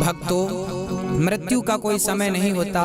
भक्तों, मृत्यु का कोई समय नहीं होता।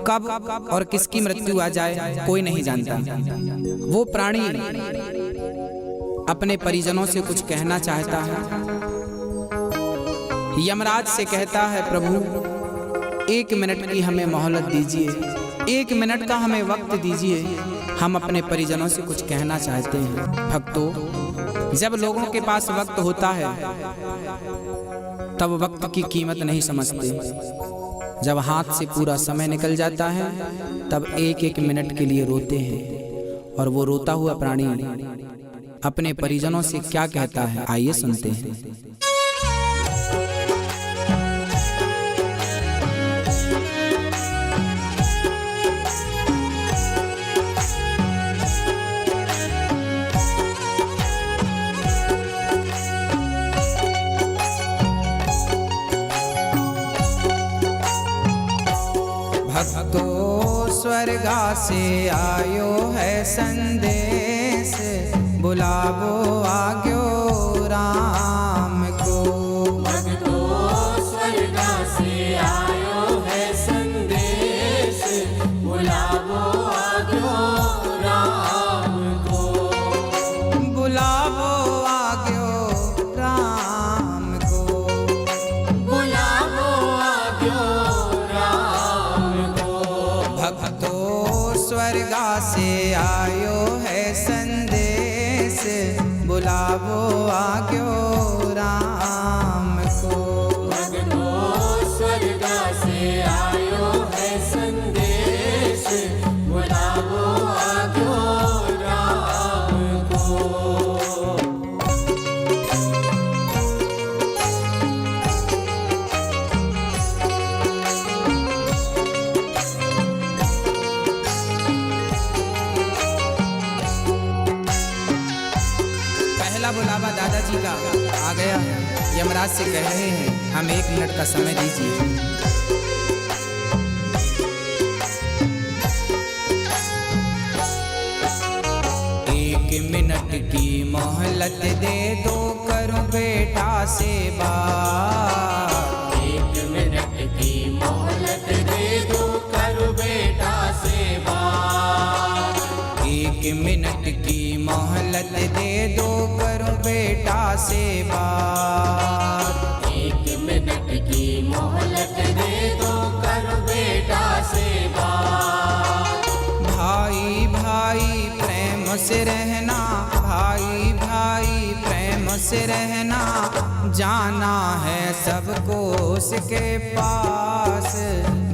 कब और किसकी मृत्यु आ जाए कोई नहीं जानता। वो प्राणी अपने परिजनों से कुछ कहना चाहता है। यमराज से कहता है, प्रभु 1 मिनट की हमें मोहलत दीजिए, 1 मिनट का हमें वक्त दीजिए, हम अपने परिजनों से कुछ कहना चाहते हैं। भक्तों, जब लोगों के पास वक्त होता है तब वक्त की कीमत नहीं समझते। जब हाथ से पूरा समय निकल जाता है तब 1-1 मिनट के लिए रोते हैं। और वो रोता हुआ प्राणी अपने परिजनों से क्या कहता है, आइए सुनते हैं। भक्तों, स्वर्गा से आयो है संदेश, बुलावो आग्यो राम को। भक्तों, स्वर्गा से आयो है संदेश, बुलावो आग्यो राम को। बुलावो आग्यो राम को। बुलावो आग्यो भक्तों, स्वर्गा से आयो है संदेश, बुलावो आग्यो राम को। भक्तों, स्वर्गा से आयो है संदेश, बुलावो आग्यो राम को। पहला बुलावा दादाजी का आ गया। यमराज से कह रहे हैं, हम 1 मिनट का समय दीजिए। 1 मिनट की मोहलत दे दो, करूं बेटा से बात। 1 मिनट की मोहलत दे दो, करो बेटा से बात। 1 मिनट की मोहलत दे दो, करूं बेटा से बात। 1 मिनट की मोहलत दे दो, करो बेटा से बात। भाई भाई प्रेम से रहना, भाई भाई प्रेम से रहना, जाना है सबको उसके पास,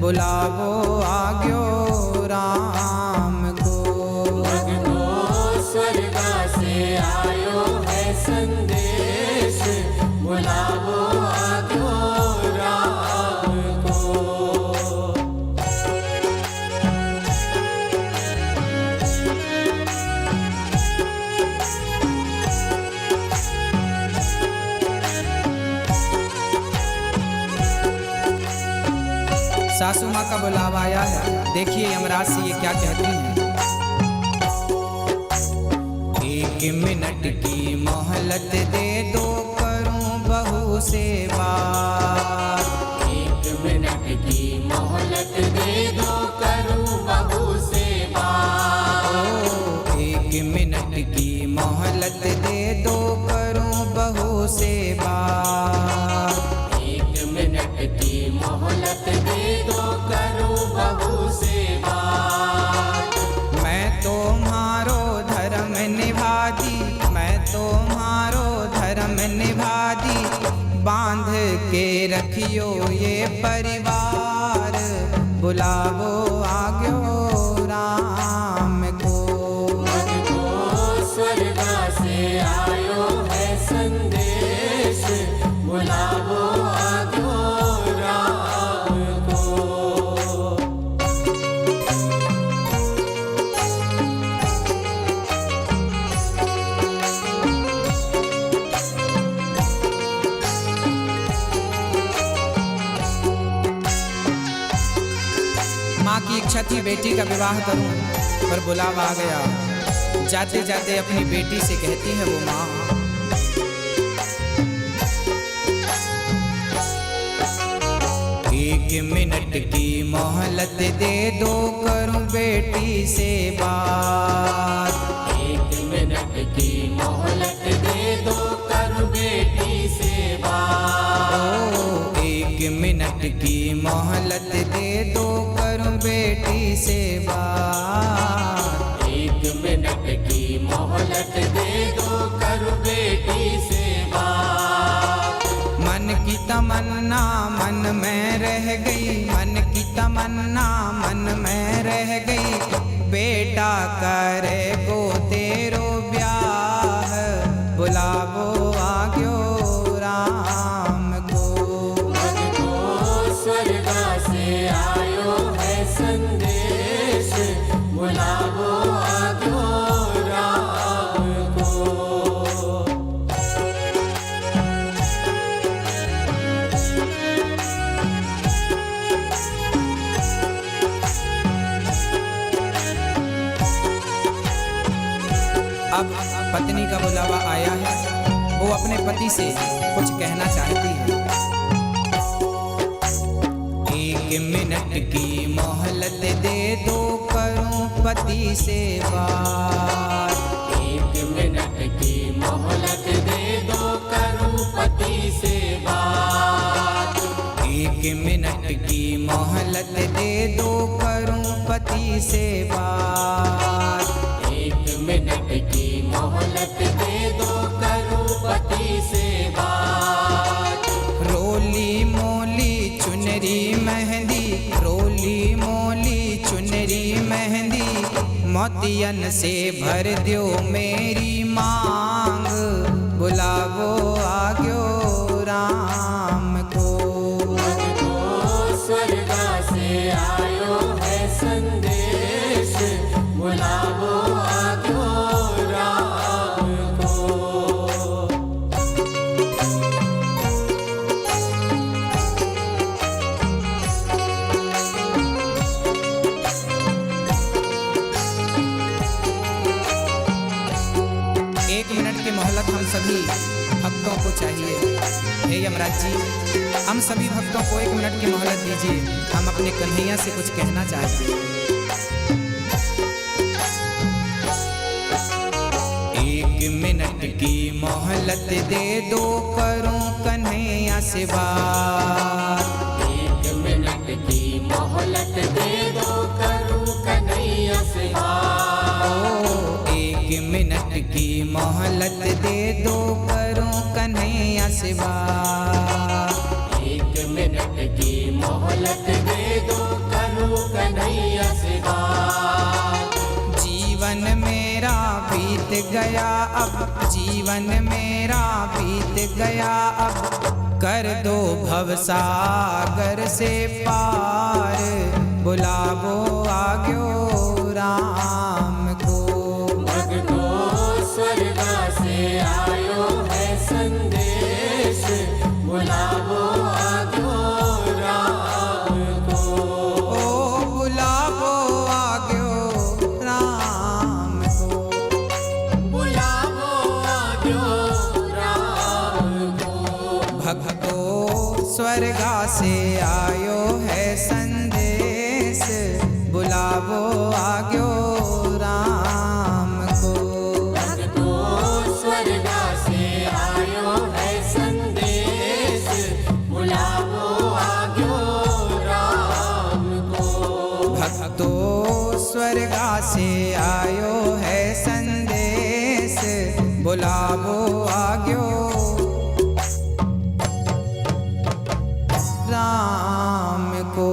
बुलावो आग्यो राम को। भक्तों, स्वर्गा से आयो है संदेश, बुलावो आग्यो राम को। सासू माँ का बुलावा आया है। देखिए यमराज से ये क्या कहती हैं। 1 मिनट की मोहलत दे दो, करूं बहू से बात। 1 मिनट की मोहलत दे दो, करूं बहू से बात। 1 मिनट की मोहलत दे दो, करूं बहू से बात। 1 मिनट की मोहलत दे दो, करूं बहू से बात। मैं तुम्हारो धर्म निभा दी, मैं तुम्हारो धर्म निभा दी, बांध के रखियो ये परिवार, बुलावो आग्यो राम को। भक्तों, स्वर्गा से आयो है संदेश, बुलावो आग्यो राम को। माँ की इच्छा थी बेटी का विवाह करूं, पर बुलावा आ गया। जाते जाते अपनी बेटी से कहती है वो माँ, मोहलत दे दो करूं बेटी से बात। 1 मिनट की मोहलत दे दो करूं बेटी से बात। ओ 1 मिनट की मोहलत दे दो करूं बेटी से बात। 1 मिनट की मोहलत दे दो करूं बेटी से बात। मन की तमन्ना मन में रह गई, मन की तमन्ना मन में रह गई, बेटा करे गो तेरो ब्याह, बुलावो आग्यो राम को। भक्तो स्वर्गा से आयो है संदेश, बुलावो आग्यो राम को। अब पत्नी का बुलावा आया है, वो अपने पति से कुछ कहना चाहती है। 1 मिनट की मोहलत दे दो करूं पति से बात। 1 मिनट की मोहलत दे दो करूं पति से बात। 1 मिनट की मोहलत दे दो करूं पति से बात। 1 मिनट की मोहलत दे दो करूं पति से बात। रोली मोली चुनरी मेहंदी, रोली मोली चुनरी मेहंदी, मोतियन से भर दियो मेरी मांग, बुलावो आग्यो राम को। भक्तो स्वर्गा से आयो है संदेश, बुलावो आग्यो राम को। एक मिनट की मोहलत हम सभी भक्तों को चाहिए। हे यमराज जी, हम सभी भक्तों को 1 मिनट की मोहलत दीजिए, हम अपने कन्हैया से कुछ कहना चाहते हैं। 1 मिनट की मोहलत दे दो करूं कन्हैया से बात। 1 मिनट की मोहलत दे दो करूं कन्हैया से बात। ओ 1 मिनट की मोहलत दे दो करूं कन्हैया से बात। 1 मिनट की मोहलत दे दो करूं कन्हैया से बात। जीवन मेरा बीत गया अब, जीवन मेरा बीत गया अब, कर दो भवसागर से पार, बुलावो आग्यो राम को। भक्तो स्वर्गा से आयो है संदेश, बुलावो आग्यो राम को। ओ बुलावो आग्यो राम को। बुलावो आग्यो राम को। भक्तो स्वर्गा से आयो है संदेश, बुलावो आग्यो राम को। भक्तो स्वर्गा से आयो है संदेश, बुलावो आग्यो राम को। भक्तो स्वर्गा से आयो है संदेश, बुलावो आग्यो राम को।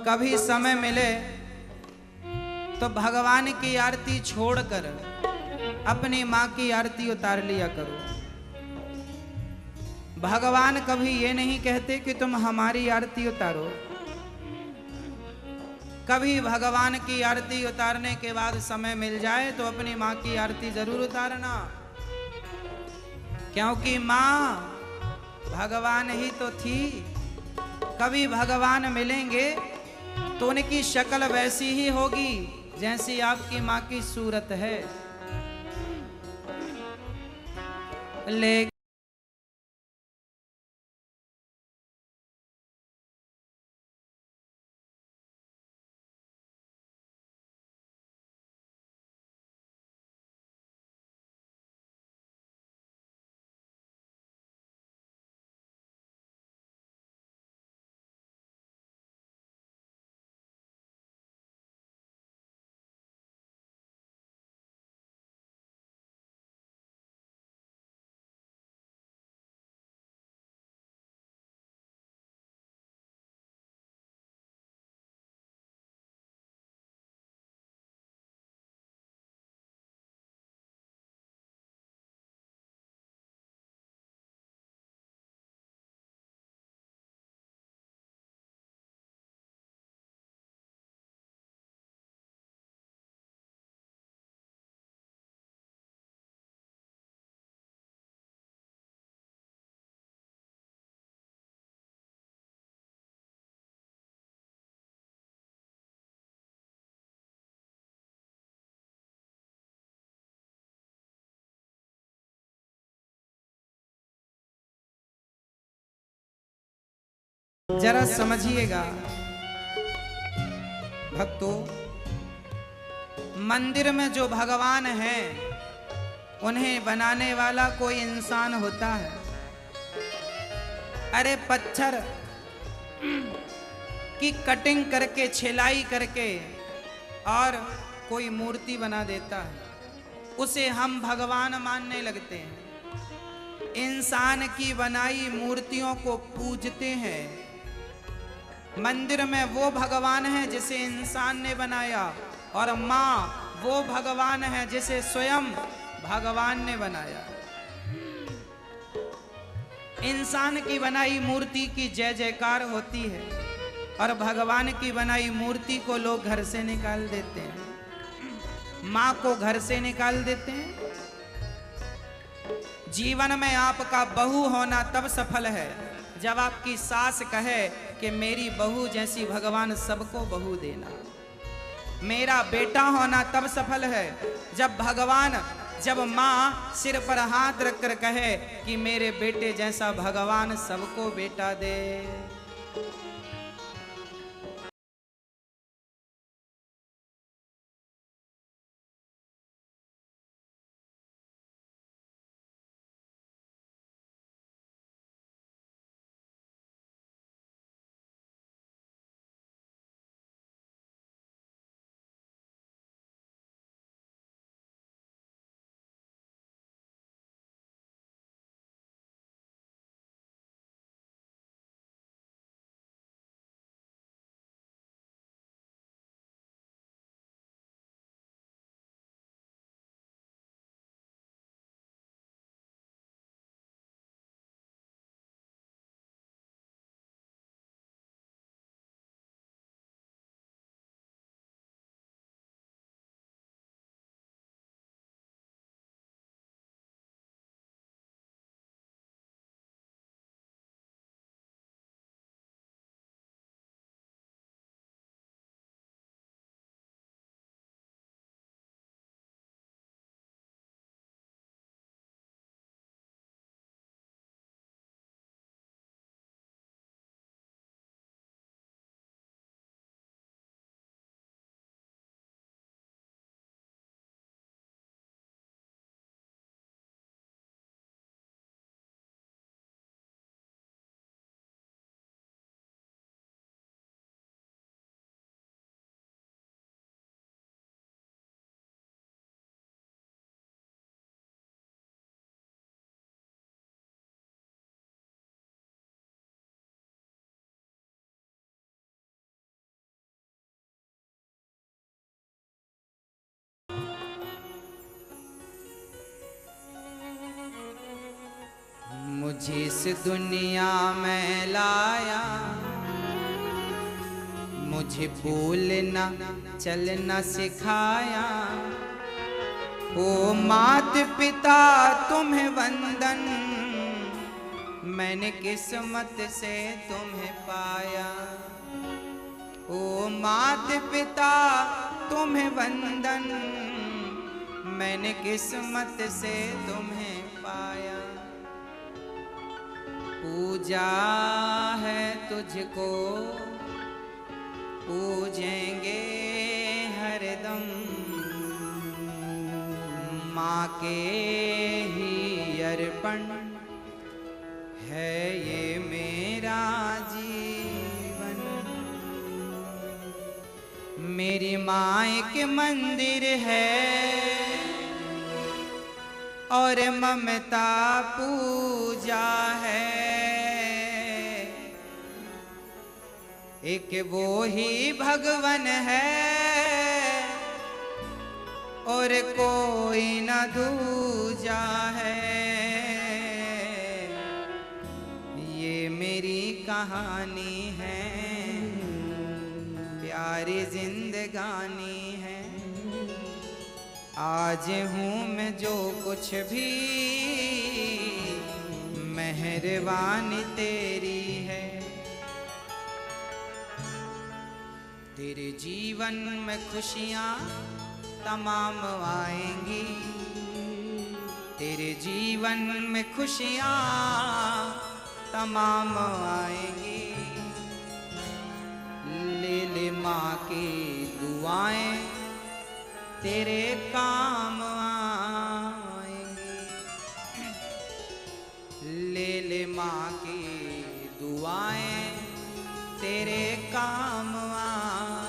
कभी समय मिले तो भगवान की आरती छोड़कर अपनी माँ की आरती उतार लिया करो। भगवान कभी ये नहीं कहते कि तुम हमारी आरती उतारो। कभी भगवान की आरती उतारने के बाद समय मिल जाए तो अपनी माँ की आरती जरूर उतारना, क्योंकि माँ भगवान ही तो थी। कभी भगवान मिलेंगे तो उनकी शक्ल वैसी ही होगी जैसी आपकी माँ की सूरत है। ले जरा समझिएगा भक्तों, मंदिर में जो भगवान हैं उन्हें बनाने वाला कोई इंसान होता है। अरे पत्थर की कटिंग करके छिलाई करके और कोई मूर्ति बना देता है, उसे हम भगवान मानने लगते हैं। इंसान की बनाई मूर्तियों को पूजते हैं। मंदिर में वो भगवान है जिसे इंसान ने बनाया, और माँ वो भगवान है जिसे स्वयं भगवान ने बनाया। इंसान की बनाई मूर्ति की जय जयकार होती है, और भगवान की बनाई मूर्ति को लोग घर से निकाल देते हैं, माँ को घर से निकाल देते हैं। जीवन में आपका बहू होना तब सफल है जब आपकी सास कहे कि मेरी बहू जैसी भगवान सबको बहू देना। मेरा बेटा होना तब सफल है जब माँ सिर पर हाथ रखकर कहे कि मेरे बेटे जैसा भगवान सबको बेटा दे। मुझे इस दुनिया में लाया, मुझे बोलना चलना सिखाया। ओ मात पिता तुम्हें वंदन, मैंने किस्मत से तुम्हें पाया। ओ मात पिता तुम्हें वंदन, मैंने किस्मत से तुम्हें पाया। पूजा है तुझको पूजेंगे हरदम, माँ के ही अर्पण है ये मेरा जीवन। मेरी माँ एक मंदिर है और ममता पूजा है। एक वो ही भगवान है और कोई न दूजा है। ये मेरी कहानी है, प्यारी जिंदगानी है। आज हूँ मैं जो कुछ भी, मेहरबानी तेरी है। तेरे जीवन में खुशियाँ तमाम आएंगी, तेरे जीवन में खुशियाँ तमाम आएंगी। ले ले माँ की दुआएं तेरे काम आएंगी। ले ले माँ की दुआएं तेरे काम आएंगी।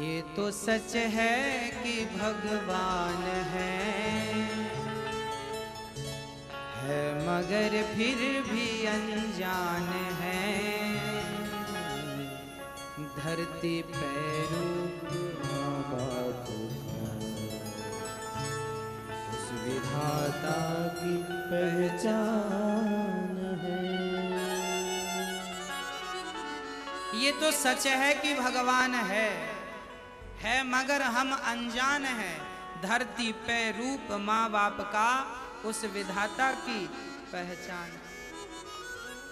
ये तो सच है कि भगवान है मगर फिर भी अनजान है। धरती पैरों उस विधाता की पहचान है। ये तो सच है कि भगवान है मगर हम अनजान हैं। धरती पे रूप माँ बाप का उस विधाता की पहचान।